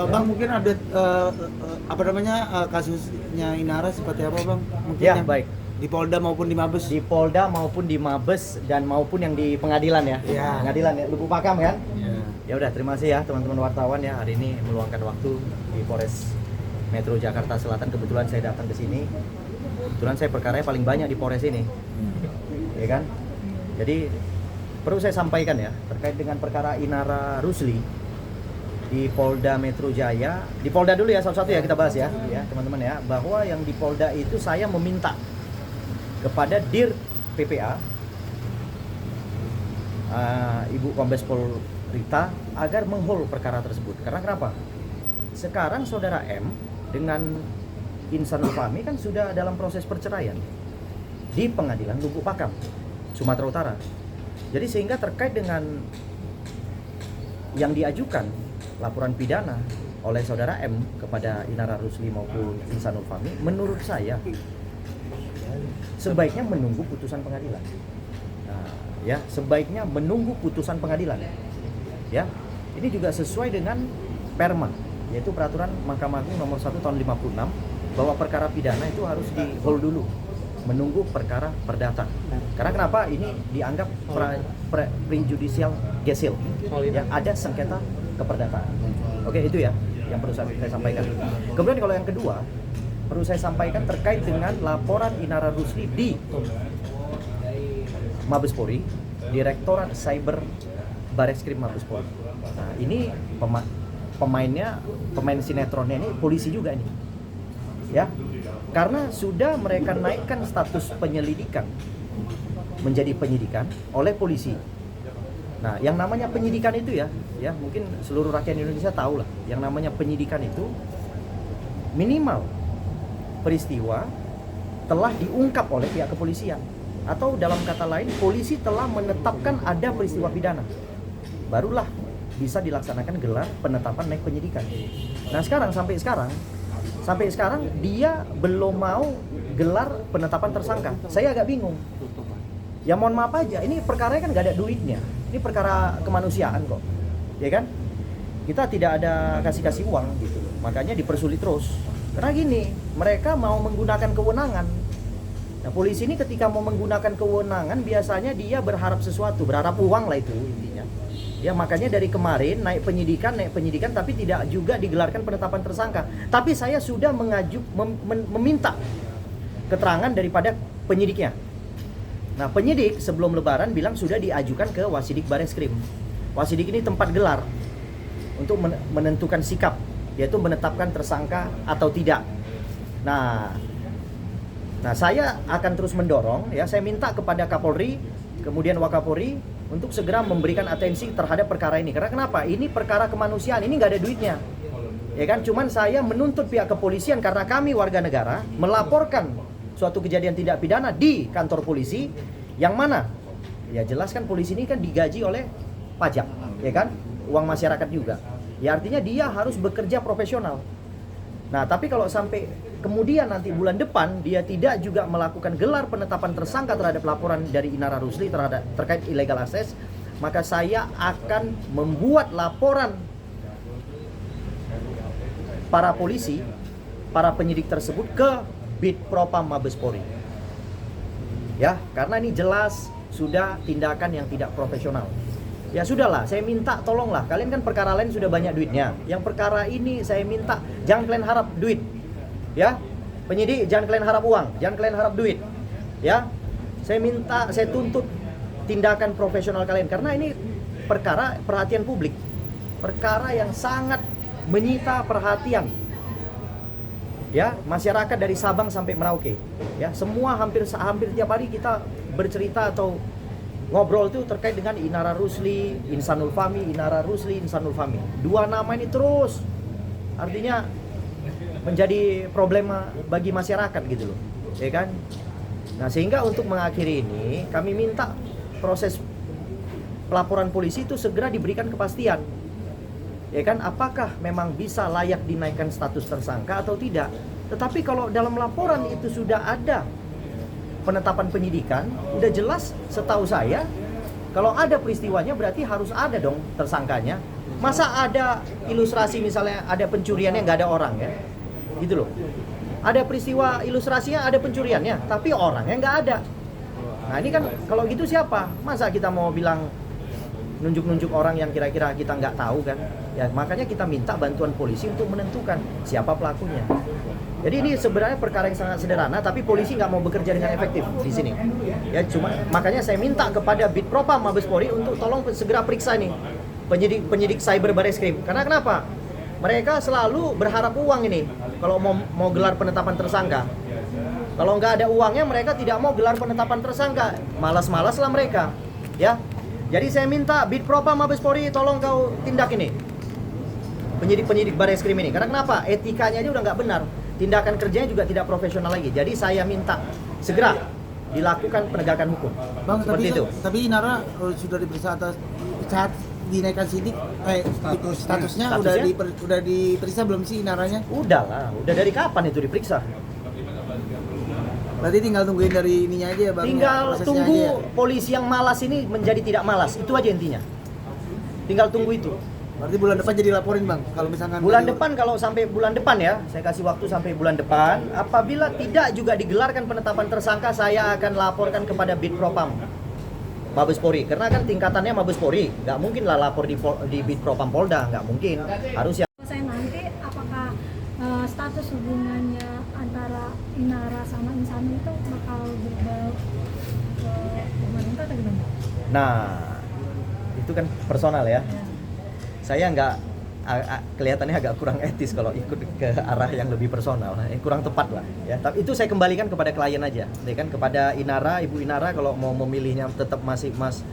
Bang, mungkin ada apa namanya kasusnya Inara seperti apa, Bang? Mungkin Ya, yang baik. di Polda maupun di Mabes. Di Polda maupun di Mabes dan maupun yang di pengadilan ya. Iya. Pengadilan ya, Lubuk Pakam kan? Iya. Ya udah, terima kasih ya teman-teman wartawan ya, hari ini meluangkan waktu di Polres Metro Jakarta Selatan. Kebetulan saya datang ke sini. Kebetulan saya perkaranya paling banyak di Polres ini. Ya kan? Jadi perlu saya sampaikan ya, terkait dengan perkara Inara Rusli di Polda Metro Jaya. Di Polda dulu ya, satu-satu ya kita bahas ya, teman-teman ya, bahwa yang di Polda itu saya meminta kepada Dir PPA, Ibu Kombes Pol Rita, agar menghold perkara tersebut. Karena kenapa? Sekarang saudara M dengan Insan Fahmi kan sudah dalam proses perceraian di pengadilan Lubuk Pakam, Sumatera Utara. Jadi sehingga terkait dengan yang diajukan laporan pidana oleh saudara M kepada Inara Rusli maupun Insanul Fahmi, menurut saya sebaiknya menunggu putusan pengadilan. Nah, ya, sebaiknya menunggu putusan pengadilan. Ya, ini juga sesuai dengan Perma, yaitu peraturan Mahkamah Agung nomor 1 tahun 56, bahwa perkara pidana itu harus di hold dulu, menunggu perkara perdata. Karena kenapa? Ini dianggap prejudicial gesil, yang ada sengketa keperdataan. Oke, itu ya yang perlu saya sampaikan. Kemudian kalau yang kedua, perlu saya sampaikan terkait dengan laporan Inara Rusli di Mabes Polri, Direktorat Cyber Bareskrim Mabes Polri. Nah, ini pemain sinetronnya ini polisi juga ini. Ya. Karena sudah mereka naikkan status penyelidikan menjadi penyidikan oleh polisi. Nah, yang namanya penyidikan itu ya mungkin seluruh rakyat Indonesia tahu lah, yang namanya penyidikan itu minimal peristiwa telah diungkap oleh pihak kepolisian, atau dalam kata lain polisi telah menetapkan ada peristiwa pidana, barulah bisa dilaksanakan gelar penetapan naik penyidikan. Nah, sampai sekarang dia belum mau gelar penetapan tersangka. Saya agak bingung. Ya mohon maaf aja, ini perkaranya kan nggak ada duitnya. Ini perkara kemanusiaan kok, ya kan? Kita tidak ada kasih uang gitu, makanya dipersulit terus. Karena gini, mereka mau menggunakan kewenangan. Nah, polisi ini ketika mau menggunakan kewenangan biasanya dia berharap sesuatu, berharap uang lah itu intinya. Ya, makanya dari kemarin naik penyidikan, tapi tidak juga digelarkan penetapan tersangka. Tapi saya sudah meminta keterangan daripada penyidiknya. Nah, penyidik sebelum lebaran bilang sudah diajukan ke Wasidik Bareskrim. Wasidik ini tempat gelar untuk menentukan sikap, yaitu menetapkan tersangka atau tidak. Nah, saya akan terus mendorong ya, saya minta kepada Kapolri, kemudian Wakapolri untuk segera memberikan atensi terhadap perkara ini. Karena kenapa? Ini perkara kemanusiaan, ini nggak ada duitnya. Ya kan? Cuman saya menuntut pihak kepolisian karena kami warga negara melaporkan suatu kejadian tidak pidana di kantor polisi, yang mana ya jelas kan polisi ini kan digaji oleh pajak, ya kan, uang masyarakat juga. Ya artinya dia harus bekerja profesional. Nah, tapi kalau sampai kemudian nanti bulan depan dia tidak juga melakukan gelar penetapan tersangka terhadap laporan dari Inara Rusli terkait illegal access, maka saya akan membuat laporan para polisi, para penyidik tersebut ke Bid Propam Mabes Polri. Ya, karena ini jelas sudah tindakan yang tidak profesional. Ya sudahlah, saya minta tolonglah, kalian kan perkara lain sudah banyak duitnya. Yang perkara ini saya minta jangan kalian harap duit. Ya. Penyidik jangan kalian harap uang, jangan kalian harap duit. Ya. Saya tuntut tindakan profesional kalian karena ini perkara perhatian publik. Perkara yang sangat menyita perhatian. Ya, masyarakat dari Sabang sampai Merauke. Ya, semua hampir tiap hari kita bercerita atau ngobrol itu terkait dengan Inara Rusli, Insanul Fahmi, Inara Rusli, Insanul Fahmi. Dua nama ini terus artinya menjadi problema bagi masyarakat gitu loh. Ya kan? Nah, sehingga untuk mengakhiri ini kami minta proses pelaporan polisi itu segera diberikan kepastian. Ya kan, apakah memang bisa layak dinaikkan status tersangka atau tidak. Tetapi kalau dalam laporan itu sudah ada penetapan penyidikan, udah jelas setahu saya kalau ada peristiwanya berarti harus ada dong tersangkanya. Masa ada ilustrasi misalnya ada pencuriannya nggak ada orang ya, gitu loh. Ada peristiwa ilustrasinya ada pencuriannya, tapi orangnya nggak ada. Nah ini kan kalau gitu siapa? Masa kita mau bilang nunjuk-nunjuk orang yang kira-kira kita nggak tahu kan? Ya makanya kita minta bantuan polisi untuk menentukan siapa pelakunya. Jadi ini sebenarnya perkara yang sangat sederhana, tapi polisi nggak mau bekerja dengan efektif di sini. Ya cuma makanya saya minta kepada Bitpropam Mabes Polri untuk tolong segera periksa nih penyidik cyber Bareskrim. Karena kenapa? Mereka selalu berharap uang ini kalau mau gelar penetapan tersangka. Kalau nggak ada uangnya mereka tidak mau gelar penetapan tersangka. Malas-malas lah mereka. Ya. Jadi saya minta Bitpropam Mabes Polri tolong kau tindak ini. Penyidik-penyidik Bareskrim ini. Karena kenapa? Etikanya aja udah nggak benar. Tindakan kerjanya juga tidak profesional lagi. Jadi saya minta segera dilakukan penegakan hukum. Bang, seperti itu. Tapi Inara sudah diperiksa atas saat dinaikkan sidik, statusnya udah diperiksa belum sih Inaranya? Udah lah, udah dari kapan itu diperiksa? Berarti tinggal tungguin dari ininya aja ya Bang? Tinggal tunggu aja ya? polisi yang malas ini menjadi tidak malas, itu aja intinya. Tinggal tunggu itu. Berarti bulan depan jadi laporin Bang, kalau misalkan Bulan depan, kalau sampai bulan depan ya, saya kasih waktu sampai bulan depan. Apabila tidak juga digelarkan penetapan tersangka, saya akan laporkan kepada Bitpropam Mabes Polri, karena kan tingkatannya Mabes Polri, nggak mungkin lah lapor di Bitpropam Polda, nggak mungkin. Harus ya. Saya nanti apakah status hubungannya antara Inara sama Insani itu bakal berubah ke pemerintah atau gimana? Nah, itu kan personal ya. Saya nggak kelihatannya agak kurang etis kalau ikut ke arah yang lebih personal, kurang tepat lah ya. Tapi itu saya kembalikan kepada klien aja, ya kan, kepada Inara, Ibu Inara kalau mau memilihnya tetap masih Mas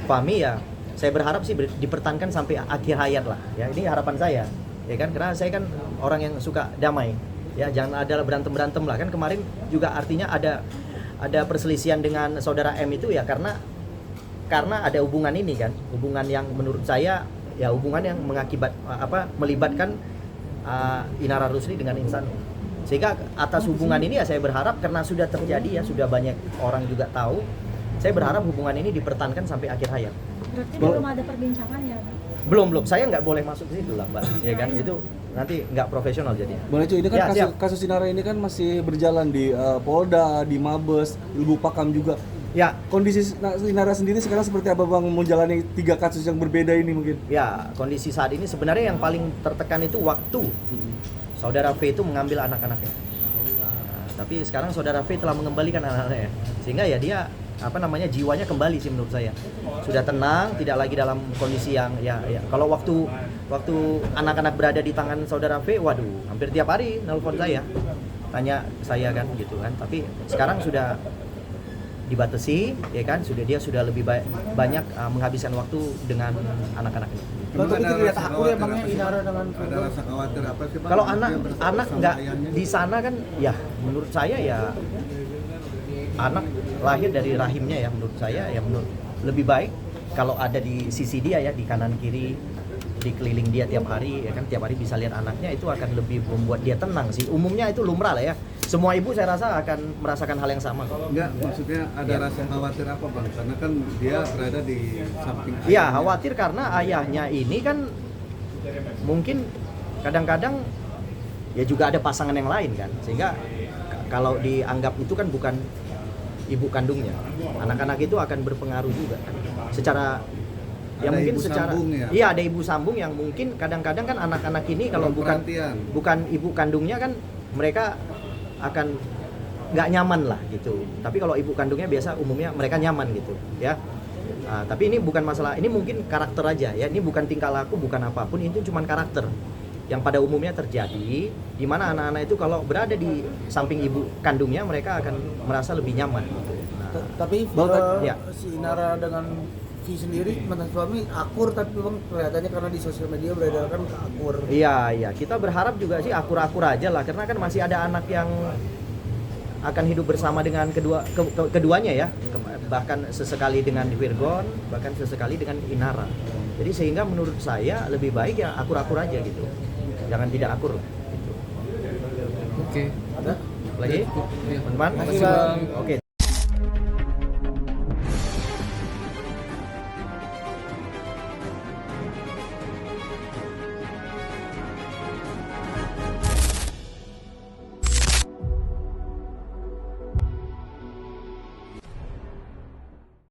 Fahmi ya. Saya berharap sih dipertahankan sampai akhir hayat lah ya. Ini harapan saya, ya kan, karena saya kan orang yang suka damai ya, jangan ada berantem lah kan. Kemarin juga artinya ada perselisihan dengan saudara M itu ya karena ada hubungan ini kan, hubungan yang menurut saya ya hubungan yang melibatkan Inara Rusli dengan Insani. Sehingga atas hubungan ini ya saya berharap, karena sudah terjadi ya, sudah banyak orang juga tahu, saya berharap hubungan ini dipertahankan sampai akhir hayat. Berarti belum ada perbincangan ya? Belum, saya nggak boleh masuk ke situ lah Mbak, ya kan, itu nanti nggak profesional jadinya. Boleh cuy, ini kan Ya, kasus Inara ini kan masih berjalan di Polda, di Mabes, Ilmu Pakam juga. Ya, Kondisi Inara sendiri sekarang seperti apa Bang menjalani 3 kasus yang berbeda ini mungkin? ya kondisi saat ini sebenarnya yang paling tertekan itu waktu saudara V itu mengambil anak-anaknya. Nah, tapi sekarang saudara V telah mengembalikan anak-anaknya, sehingga ya dia jiwanya kembali sih menurut saya. Sudah tenang, tidak lagi dalam kondisi yang ya. Kalau waktu anak-anak berada di tangan saudara V, waduh, hampir tiap hari nelpon saya, tanya saya kan gitu kan. Tapi sekarang sudah dibatasi, ya kan, dia sudah lebih banyak menghabiskan waktu dengan anak-anaknya. Bang, tapi tidak takut ya Bang Inara dengan ada rasa khawatir apa sih Bang? Kalau Dia anak bersama nggak ayahnya. di sana kan, ya menurut saya ya anak lahir dari rahimnya ya, menurut saya ya lebih baik kalau ada di sisi dia ya, di kanan kiri, dikeliling dia tiap hari ya kan, tiap hari bisa lihat anaknya, itu akan lebih membuat dia tenang sih. Umumnya itu lumrah lah ya. Semua ibu saya rasa akan merasakan hal yang sama kok. Enggak, maksudnya ada rasa khawatir apa Bang? Karena kan dia berada di samping Iya, ayahnya. khawatir karena ayahnya ini kan mungkin kadang-kadang ya juga ada pasangan yang lain kan, sehingga kalau dianggap itu kan bukan ibu kandungnya, anak-anak itu akan berpengaruh juga kan. Secara ya Ada mungkin ibu secara sambung ya? iya, ada ibu sambung yang mungkin kadang-kadang kan anak-anak ini kalau Perhatian. bukan ibu kandungnya kan mereka akan nggak nyaman lah gitu. Tapi kalau ibu kandungnya biasa umumnya mereka nyaman gitu ya. Nah, tapi ini bukan masalah, ini mungkin karakter aja ya. Ini bukan tingkah laku, bukan apapun, itu cuma karakter yang pada umumnya terjadi, di mana anak-anak itu kalau berada di samping ibu kandungnya mereka akan merasa lebih nyaman gitu. Nah, Tapi ya. si Inara dengan V sendiri mantan suami akur, tapi Bang kelihatannya karena di sosial media beredar kan akur. Iya, kita berharap juga sih akur-akur aja lah, karena kan masih ada anak yang akan hidup bersama dengan keduanya ya, bahkan sesekali dengan Virgon, bahkan sesekali dengan Inara. Jadi sehingga menurut saya lebih baik ya akur-akur aja gitu, jangan tidak akur gitu. Oke. Lagi, teman-teman? Makasih, Bang. Oke.